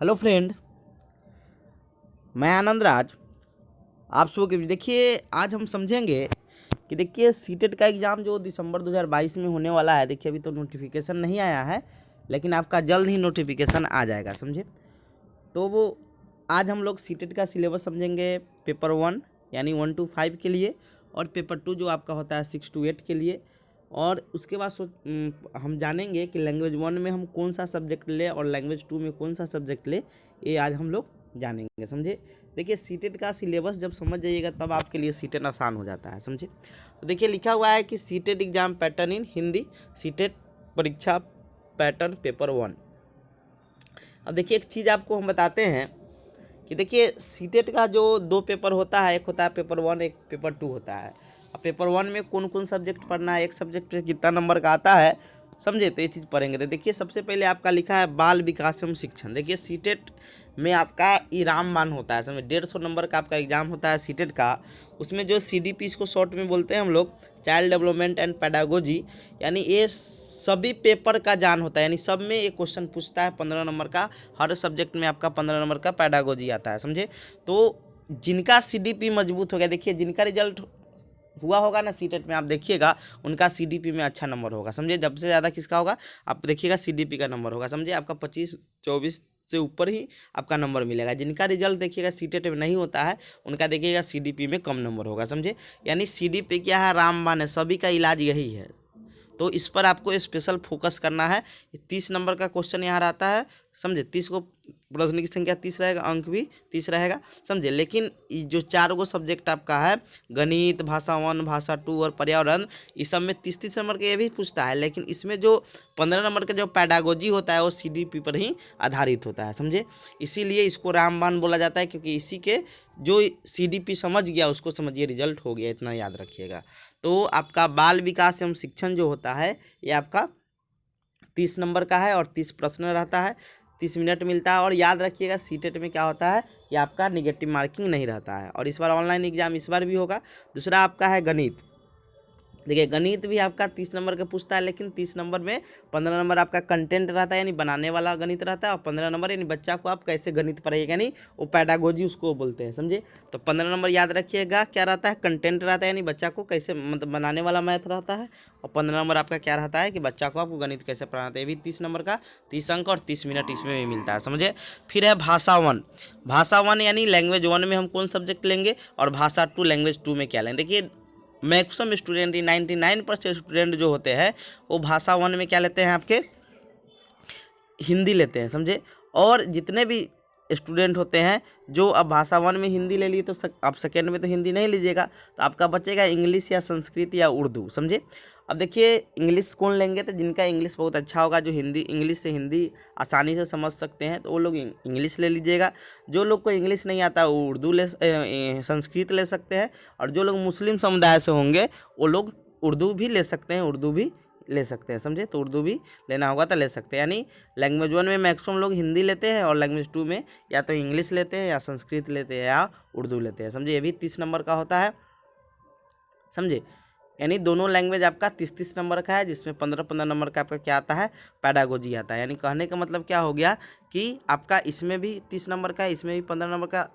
Hello friend, मैं आनंद राज। आप सबको देखिए, आज हम समझेंगे कि देखिए सीटेट का एग्ज़ाम जो दिसंबर 2022 में होने वाला है। देखिए अभी तो नोटिफिकेशन नहीं आया है, लेकिन आपका जल्द ही नोटिफिकेशन आ जाएगा, समझे। तो वो आज हम लोग सीटेट का सिलेबस समझेंगे, पेपर 1 यानी 1 to 5 के लिए, और पेपर 2 जो आपका होता है 6 to 8 के लिए। और उसके बाद हम जानेंगे कि लैंग्वेज 1 में हम कौन सा सब्जेक्ट ले और लैंग्वेज 2 में कौन सा सब्जेक्ट ले। ये आज हम लोग जानेंगे, समझे। देखिए सीटेट का सिलेबस जब समझ जाइएगा तब आपके लिए सीटेट आसान हो जाता है, समझे। तो देखिए लिखा हुआ है कि CTET exam pattern in Hindi, CTET परीक्षा पैटर्न पेपर 1। अब देखिए एक चीज़ आपको हम बताते हैं कि देखिए सीटेट का जो दो पेपर होता है, एक होता है पेपर 1, एक पेपर 2 होता है। अब पेपर 1 में कौन कौन सब्जेक्ट पढ़ना है, एक सब्जेक्ट पे कितना नंबर का आता है, समझे। तो ये चीज़ पढ़ेंगे। तो देखिए सबसे पहले आपका लिखा है बाल विकास एवं शिक्षण। देखिए सीटेट में आपका ई रामबाण होता है, समझे। 150 नंबर का आपका एग्जाम होता है सीटेट का। उसमें जो CDP इसको शॉर्ट में बोलते हैं हम लोग, चाइल्ड डेवलपमेंट एंड पेडागोजी, यानी ये सभी पेपर का जान होता है। यानी सब में एक क्वेश्चन पूछता है 15 नंबर का। हर सब्जेक्ट में आपका 15 नंबर का पेडागोजी आता है, समझे। तो जिनका CDP मजबूत हो गया, देखिए जिनका रिजल्ट हुआ होगा ना सीटेट में, आप देखिएगा उनका CDP में अच्छा नंबर होगा, समझे। जब से ज़्यादा किसका होगा, आप देखिएगा CDP का नंबर होगा, समझे। आपका 25-24 से ऊपर ही आपका नंबर मिलेगा। जिनका रिजल्ट देखिएगा सीटेट में नहीं होता है, उनका देखिएगा CDP में कम नंबर होगा, समझे। यानी CDP क्या है, रामबाण है, सभी का इलाज यही है। तो इस पर आपको स्पेशल फोकस करना है। 30 नंबर का क्वेश्चन यहाँ रहता है, समझे। 30 को प्रश्न की संख्या 30 रहेगा, अंक भी 30 रहेगा, समझे। लेकिन जो 4 गो सब्जेक्ट आपका है, गणित, भाषा 1, भाषा 2 और पर्यावरण, इस सब में 30-30 नंबर के ये भी पूछता है। लेकिन इसमें जो 15 नंबर का जो पेडागोजी होता है वो CDP पर ही आधारित होता है, समझे। इसीलिए इसको रामबाण बोला जाता है, क्योंकि इसी के जो CDP समझ गया उसको समझिए रिजल्ट हो गया, इतना याद रखिएगा। तो आपका बाल विकास एवं शिक्षण जो होता है ये आपका 30 नंबर का है और 30 प्रश्न रहता है, 30 मिनट मिलता है। और याद रखिएगा सीटेट में क्या होता है कि आपका निगेटिव मार्किंग नहीं रहता है। और इस बार ऑनलाइन एग्जाम इस बार भी होगा। दूसरा आपका है गणित। देखिए गणित भी आपका 30 नंबर का पूछता है, लेकिन 30 नंबर में 15 नंबर आपका कंटेंट रहता है, यानी बनाने वाला गणित रहता है, और 15 नंबर यानी बच्चा को आप कैसे गणित पढ़ाइएगा, यानी वो पैडागोजी उसको बोलते हैं, समझे। तो 15 नंबर याद रखिएगा क्या रहता है, कंटेंट रहता है, यानी बच्चा को कैसे मतलब बनाने वाला मैथ रहता है। और 15 नंबर आपका क्या रहता है कि बच्चा को आपको गणित कैसे पढ़ाना है। ये भी 30 नंबर का, 30 अंक और 30 मिनट इसमें भी मिलता है, समझे। फिर है भाषा 1। भाषा 1 यानी लैंग्वेज 1 में हम कौन सब्जेक्ट लेंगे, और भाषा 2 लैंग्वेज 2 में क्या लेंगे। देखिए मैक्सिमम स्टूडेंट 99% स्टूडेंट जो होते हैं वो भाषा 1 में क्या लेते हैं, आपके हिंदी लेते हैं, समझे। और जितने भी स्टूडेंट होते हैं जो अब भाषा 1 में हिंदी ले लिए, तो आप सेकेंड में तो हिंदी नहीं लीजिएगा, तो आपका बचेगा इंग्लिश या संस्कृत या उर्दू, समझे। अब देखिए इंग्लिश कौन लेंगे, तो जिनका इंग्लिश बहुत अच्छा होगा, जो हिंदी इंग्लिश से हिंदी आसानी से समझ सकते हैं, तो वो लोग इंग्लिश ले लीजिएगा। जो लोग को इंग्लिश नहीं आता वो उर्दू संस्कृत ले सकते हैं। और जो लोग मुस्लिम समुदाय से होंगे वो लोग उर्दू भी ले सकते हैं, उर्दू भी ले सकते हैं, समझे। तो उर्दू भी लेना होगा तो ले सकते हैं। यानी लैंग्वेज 1 में मैक्सिमम लोग हिंदी लेते हैं, और लैंग्वेज 2 में या तो इंग्लिश लेते हैं या संस्कृत लेते हैं या उर्दू लेते हैं, समझे। ये भी 30 नंबर का होता है, समझे। यानी दोनों लैंग्वेज आपका 30-30 नंबर का है, जिसमें 15-15 नंबर का आपका क्या आता है, पैडागोजी आता है। यानी कहने का मतलब क्या हो गया कि आपका इसमें भी 30 नंबर का है, इसमें भी 15 नंबर का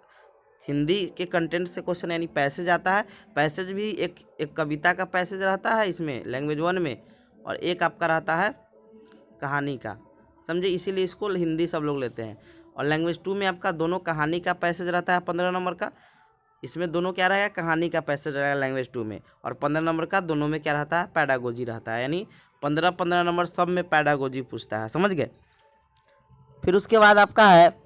हिंदी के कंटेंट से क्वेश्चन, यानी पैसेज आता है। पैसेज भी एक कविता का पैसेज रहता है इसमें लैंग्वेज 1 में, और एक आपका रहता है कहानी का, समझे। इसीलिए इसको हिंदी सब लोग लेते हैं। और लैंग्वेज 2 में आपका दोनों कहानी का पैसेज रहता है 15 नंबर का। इसमें दोनों क्या रहेगा, कहानी का पैसेज रहेगा लैंग्वेज 2 में, और 15 नंबर का दोनों में क्या रहता है, पैडागोजी रहता है। यानी 15-15 नंबर सब में पैडागोजी पूछता है, समझ गए। फिर उसके बाद आपका है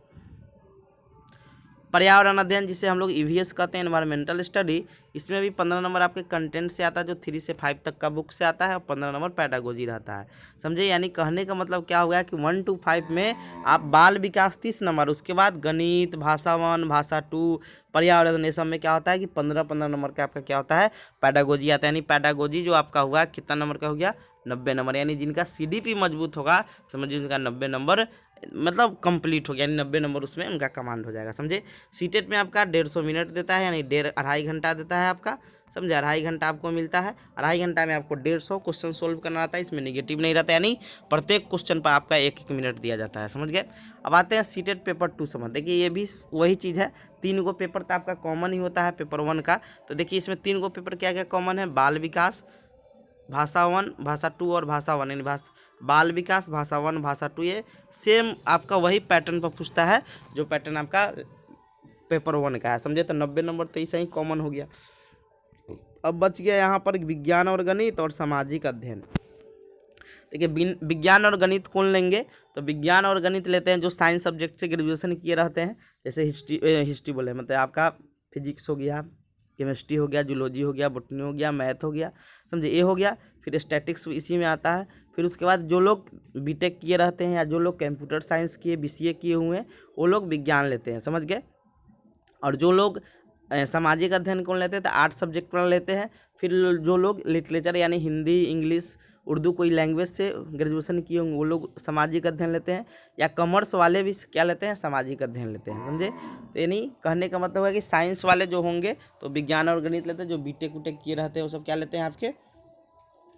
पर्यावरण अध्ययन, जिसे हम लोग EVS कहते हैं, एनवायरमेंटल स्टडी। इसमें भी 15 नंबर आपके कंटेंट से आता है, जो 3 से 5 तक का बुक से आता है, और 15 नंबर पैडागोजी रहता है, समझे। यानी कहने का मतलब क्या हो गया कि 1 to 5 में आप बाल विकास 30 नंबर, उसके बाद गणित, भाषा 1, भाषा 2, पर्यावरण, ये सब में क्या होता है कि 15-15 नंबर का आपका क्या होता है, पैडागोजी आता है। यानी पैडागोजी जो आपका हुआ कितना नंबर का हो गया, 90 नंबर। यानी जिनका CDP मजबूत होगा, समझिए उनका 90 नंबर मतलब कंप्लीट हो गया, यानी 90 नंबर उसमें उनका कमांड हो जाएगा, समझे। सीटेट में आपका 150 मिनट देता है, यानी 1.5 घंटा देता है आपका, समझे। 2.5 घंटा आपको मिलता है, 2.5 घंटा में आपको 150 क्वेश्चन सोल्व करना रहता है। इसमें निगेटिव नहीं रहता, यानी प्रत्येक क्वेश्चन पर आपका 1-1 मिनट दिया जाता है, समझ गए। अब आते हैं सीटेट पेपर 2 समझ। देखिए ये भी वही चीज़ है, 3 गो पेपर तो आपका कॉमन ही होता है पेपर 1 का। तो देखिए इसमें 3 गो पेपर क्या क्या कॉमन है, बाल विकास, भाषा 1, भाषा 2 और भाषा 1, यानी बाल विकास, भाषा 1, भाषा 2, ये सेम आपका वही पैटर्न पर पूछता है जो पैटर्न आपका पेपर 1 का है, समझे। तो 90 नंबर तो ऐसा ही कॉमन हो गया। अब बच गया यहाँ पर विज्ञान और गणित और सामाजिक अध्ययन। देखिए विज्ञान और गणित कौन लेंगे, तो विज्ञान और गणित लेते हैं जो साइंस सब्जेक्ट से ग्रेजुएशन किए रहते हैं। जैसे हिस्ट्री बोले मतलब आपका फिजिक्स हो गया, केमिस्ट्री हो गया, जूलॉजी हो गया, बॉटनी हो गया, मैथ हो गया, समझे, ये हो गया। फिर स्टैटिक्स इसी में आता है। फिर उसके बाद जो लोग बीटेक किए रहते हैं या जो लोग कंप्यूटर साइंस किए, बीसीए किए हुए हैं, वो लोग विज्ञान लेते हैं, समझ गए। और जो लोग सामाजिक अध्ययन कौन लेते हैं, तो 8 सब्जेक्ट पर लेते हैं। फिर जो लोग लिटरेचर यानी हिंदी, इंग्लिश, उर्दू कोई लैंग्वेज से ग्रेजुएशन किए होंगे वो लोग सामाजिक अध्ययन लेते हैं। या कॉमर्स वाले भी क्या लेते हैं, सामाजिक अध्ययन लेते हैं, समझे। तो यानी कहने का मतलब है कि साइंस वाले जो होंगे तो विज्ञान और गणित लेते हैं, जो बीटेक उटेक किए रहते हैं वो सब क्या लेते हैं,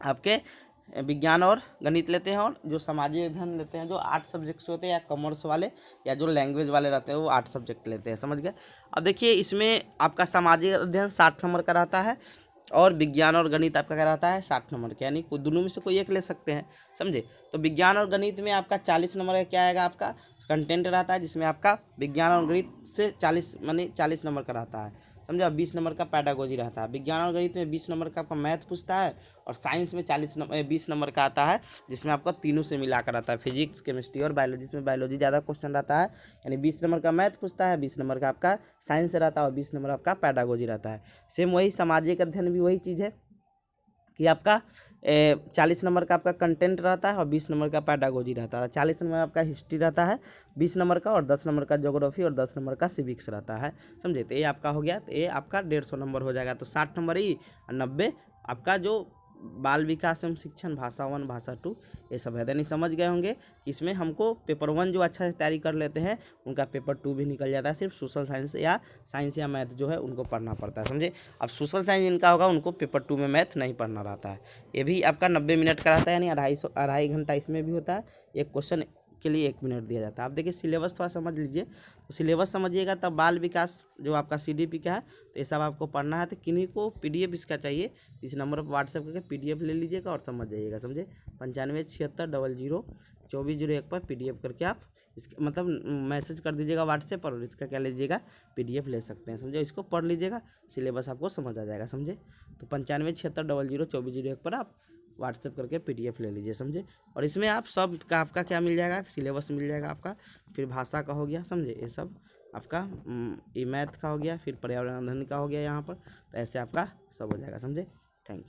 आपके विज्ञान और गणित लेते हैं। और जो सामाजिक अध्ययन लेते हैं जो 8 सब्जेक्ट्स होते हैं, या कॉमर्स वाले या जो लैंग्वेज वाले रहते हैं वो 8 सब्जेक्ट लेते हैं, समझ गए। अब देखिए इसमें आपका सामाजिक अध्ययन 60 नंबर का रहता है और विज्ञान और गणित आपका क्या रहता है, 60 नंबर का, यानी दोनों में से कोई एक ले सकते हैं, समझे। तो विज्ञान और गणित में आपका 40 नंबर का क्या आएगा, आपका कंटेंट रहता है, जिसमें आपका विज्ञान और गणित से 40 नंबर का रहता है, समझा। 20 नंबर का पैडागोजी रहता है। विज्ञान और गणित में 20 नंबर का आपका मैथ पूछता है। और साइंस में 20 नंबर का आता है, जिसमें आपका तीनों से मिलाकर आता है, फिजिक्स, केमिस्ट्री और बायोलॉजी। इसमें बायोलॉजी ज़्यादा क्वेश्चन रहता है, यानी 20 नंबर का मैथ पूछता है, 20 नंबर का आपका साइंस रहता है और 20 नंबर आपका पैडागोजी रहता है। सेम वही सामाजिक अध्ययन भी वही चीज़ है कि आपका 40 नंबर का आपका कंटेंट रहता है और 20 नंबर का पैडागोजी रहता है। 40 नंबर आपका हिस्ट्री रहता है 20 नंबर का, और 10 नंबर का ज्योग्राफी और 10 नंबर का सिविक्स रहता है, समझे। तो ये आपका हो गया, तो ये आपका 150 नंबर हो जाएगा। तो 60 नंबर ही और 90 आपका जो बाल विकास एवं शिक्षण, भाषा 1, भाषा 2, ये सब है। यानी समझ गए होंगे कि इसमें हमको पेपर 1 जो अच्छा से तैयारी कर लेते हैं उनका पेपर 2 भी निकल जाता है। सिर्फ सोशल साइंस या मैथ जो है उनको पढ़ना पड़ता है, समझे। अब सोशल साइंस जिनका होगा उनको पेपर 2 में मैथ नहीं पढ़ना रहता है। ये भी आपका 90 मिनट का रहता है, यानी 2.5 घंटा इसमें भी होता है। एक क्वेश्चन के लिए 1 मिनट दिया जाता है। आप देखिए सिलेबस थोड़ा समझ लीजिए, तो सिलेबस समझिएगा तब बाल विकास जो आपका सीडीपी का है तो ये सब आपको पढ़ना है। तो किन्हीं को पीडीएफ इसका चाहिए, इस नंबर पर व्हाट्सएप करके पीडीएफ ले लीजिएगा और समझ जाइएगा, समझे। 9576002401 पर पीडीएफ करके आप इसका मतलब मैसेज कर दीजिएगा व्हाट्सएप पर, और इसका क्या लीजिएगा, पीडीएफ ले सकते हैं, समझे। इसको पढ़ लीजिएगा, सिलेबस आपको समझ आ जाएगा, समझे। तो 9576002401 पर आप व्हाट्सएप करके पीडीएफ ले लीजिए, समझे। और इसमें आप सब का आपका क्या मिल जाएगा, सिलेबस मिल जाएगा आपका। फिर भाषा का हो गया, समझे, ये सब आपका ये मैथ का हो गया, फिर पर्यावरण अध्ययन का हो गया यहाँ पर। तो ऐसे आपका सब हो जाएगा, समझे। Thank you.